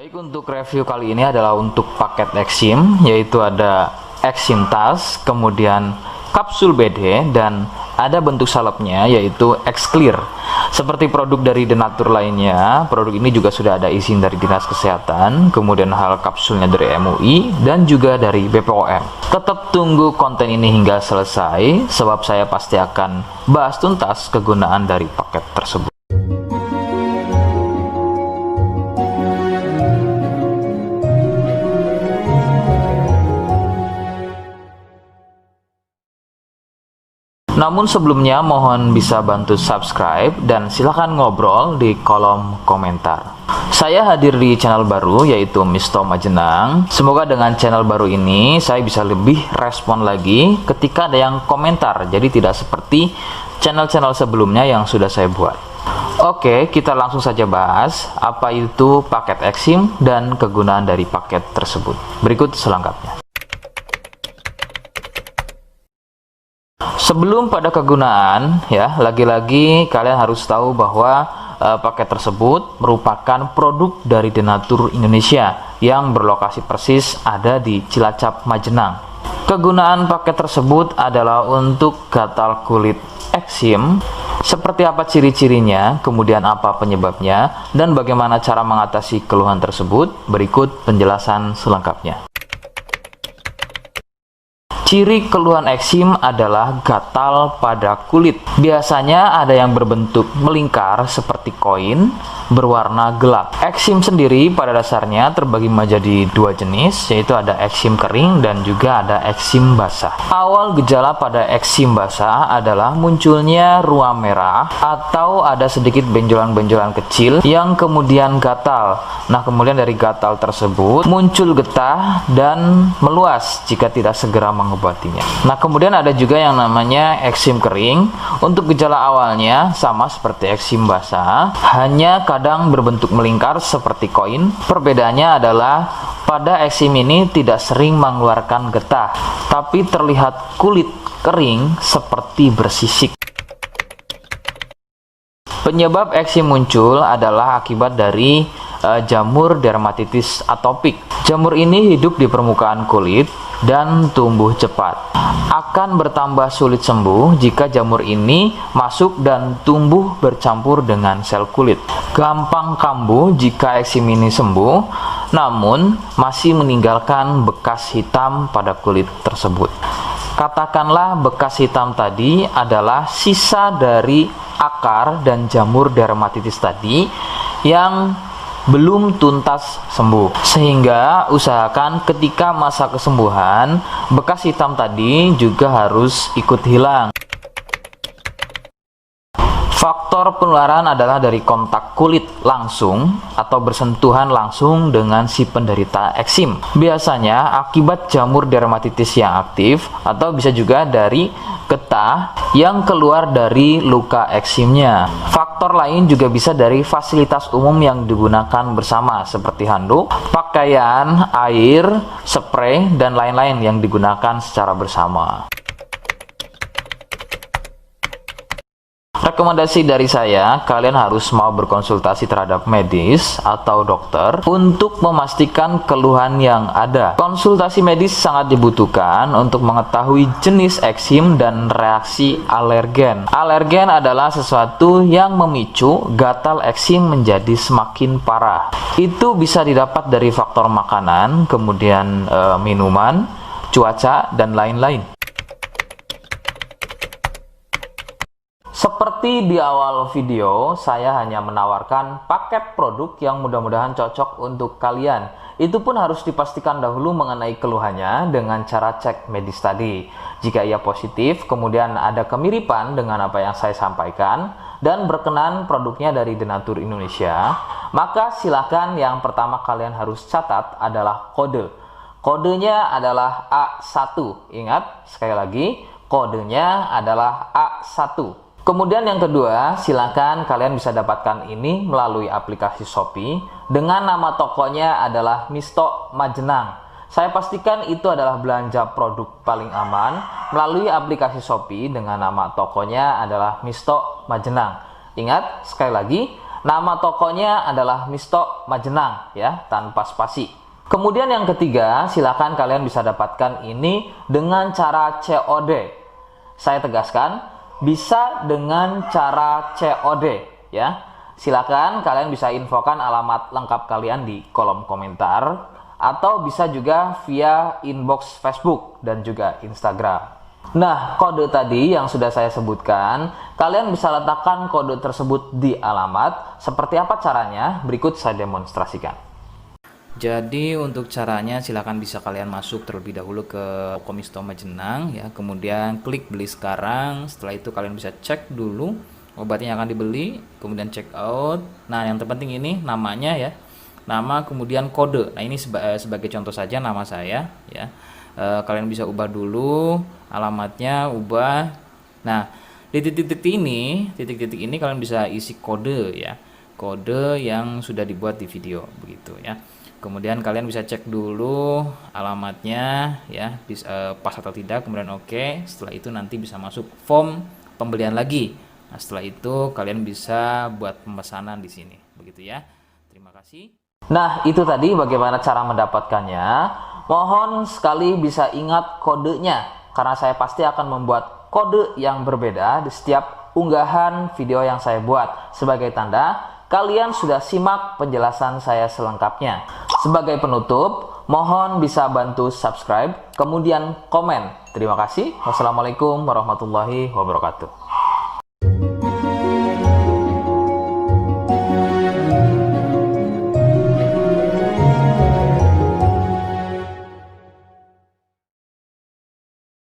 Baik, untuk review kali ini adalah untuk paket Exim, yaitu ada Exim tas, kemudian kapsul BD, dan ada bentuk salepnya yaitu X-Clear. Seperti produk dari Denatur lainnya, produk ini juga sudah ada izin dari Dinas Kesehatan, kemudian hal kapsulnya dari MUI, dan juga dari BPOM. Tetap tunggu konten ini hingga selesai, sebab saya pasti akan bahas tuntas kegunaan dari paket tersebut. Namun sebelumnya mohon bisa bantu subscribe dan silahkan ngobrol di kolom komentar. Saya hadir di channel baru yaitu Misto Majenang. Semoga dengan channel baru ini saya bisa lebih respon lagi ketika ada yang komentar. Jadi tidak seperti channel-channel sebelumnya yang sudah saya buat. Oke, kita langsung saja bahas apa itu paket Exim dan kegunaan dari paket tersebut. Berikut selengkapnya. Sebelum pada kegunaan, ya, lagi-lagi kalian harus tahu bahwa paket tersebut merupakan produk dari Denatur Indonesia yang berlokasi persis ada di Cilacap, Majenang. Kegunaan paket tersebut adalah untuk gatal kulit eksim. Seperti apa ciri-cirinya, kemudian apa penyebabnya, dan bagaimana cara mengatasi keluhan tersebut. Berikut penjelasan selengkapnya. Ciri keluhan eksim adalah gatal pada kulit. Biasanya ada yang berbentuk melingkar seperti koin, berwarna gelap. Eksim sendiri pada dasarnya terbagi menjadi dua jenis, yaitu ada eksim kering dan juga ada eksim basah. Awal gejala pada eksim basah adalah munculnya ruam merah atau ada sedikit benjolan-benjolan kecil yang kemudian gatal. Nah, kemudian dari gatal tersebut muncul getah dan meluas jika tidak segera mengobatinya. Nah, kemudian ada juga yang namanya eksim kering. Untuk gejala awalnya sama seperti eksim basah, hanya kadang berbentuk melingkar seperti koin. Perbedaannya adalah pada eksim ini tidak sering mengeluarkan getah, tapi terlihat kulit kering seperti bersisik. Penyebab eksim muncul adalah akibat dari jamur dermatitis atopik. Jamur ini hidup di permukaan kulit dan tumbuh cepat. Akan bertambah sulit sembuh jika jamur ini masuk dan tumbuh bercampur dengan sel kulit. Gampang kambuh jika eksim ini sembuh, namun masih meninggalkan bekas hitam pada kulit tersebut. Katakanlah bekas hitam tadi adalah sisa dari akar dan jamur dermatitis tadi yang belum tuntas sembuh, sehingga usahakan ketika masa kesembuhan bekas hitam tadi juga harus ikut hilang. Faktor penularan adalah dari kontak kulit langsung atau bersentuhan langsung dengan si penderita eksim. Biasanya akibat jamur dermatitis yang aktif atau bisa juga dari getah yang keluar dari luka eksimnya. Faktor lain juga bisa dari fasilitas umum yang digunakan bersama seperti handuk, pakaian, air, spray, dan lain-lain yang digunakan secara bersama. Rekomendasi dari saya, kalian harus mau berkonsultasi terhadap medis atau dokter untuk memastikan keluhan yang ada. Konsultasi medis sangat dibutuhkan untuk mengetahui jenis eksim dan reaksi alergen. Alergen adalah sesuatu yang memicu gatal eksim menjadi semakin parah. Itu bisa didapat dari faktor makanan, kemudian minuman, cuaca, dan lain-lain. Seperti di awal video, saya hanya menawarkan paket produk yang mudah-mudahan cocok untuk kalian. Itu pun harus dipastikan dahulu mengenai keluhannya dengan cara cek medis tadi. Jika ia positif, kemudian ada kemiripan dengan apa yang saya sampaikan, dan berkenan produknya dari Denatur Indonesia, maka silakan yang pertama kalian harus catat adalah kode. Kodenya adalah A1. Ingat, sekali lagi, kodenya adalah A1. Kemudian yang kedua, silakan kalian bisa dapatkan ini melalui aplikasi Shopee dengan nama tokonya adalah Misto Majenang. Saya pastikan itu adalah belanja produk paling aman melalui aplikasi Shopee dengan nama tokonya adalah Misto Majenang. Ingat, sekali lagi, Nama tokonya adalah Misto Majenang ya, tanpa spasi. Kemudian yang ketiga, silakan kalian bisa dapatkan ini dengan cara COD. Saya tegaskan, bisa dengan cara COD ya. Silakan kalian bisa infokan alamat lengkap kalian di kolom komentar atau bisa juga via inbox Facebook dan juga Instagram. Nah, kode tadi yang sudah saya sebutkan, kalian bisa letakkan kode tersebut di alamat. Seperti apa caranya? Berikut saya demonstrasikan. Jadi untuk caranya silakan bisa kalian masuk terlebih dahulu ke toko Misto Majenang ya, kemudian klik beli sekarang. Setelah itu kalian bisa cek dulu obatnya yang akan dibeli, kemudian check out. Nah, yang terpenting ini namanya ya, nama kemudian kode. Nah, ini sebagai contoh saja nama saya ya. Kalian bisa ubah dulu alamatnya, ubah. Nah, di titik-titik ini kalian bisa isi kode ya, kode yang sudah dibuat di video begitu ya. Kemudian kalian bisa cek dulu alamatnya ya, pas atau tidak, kemudian oke. Setelah itu nanti bisa masuk form pembelian lagi. Nah, setelah itu kalian bisa buat pemesanan di sini, begitu ya. Terima kasih. Nah, itu tadi bagaimana cara mendapatkannya. Mohon sekali bisa ingat kodenya, karena saya pasti akan membuat kode yang berbeda di setiap unggahan video yang saya buat. Sebagai tanda, kalian sudah simak penjelasan saya selengkapnya. Sebagai penutup, mohon bisa bantu subscribe, kemudian komen. Terima kasih. Wassalamualaikum warahmatullahi wabarakatuh.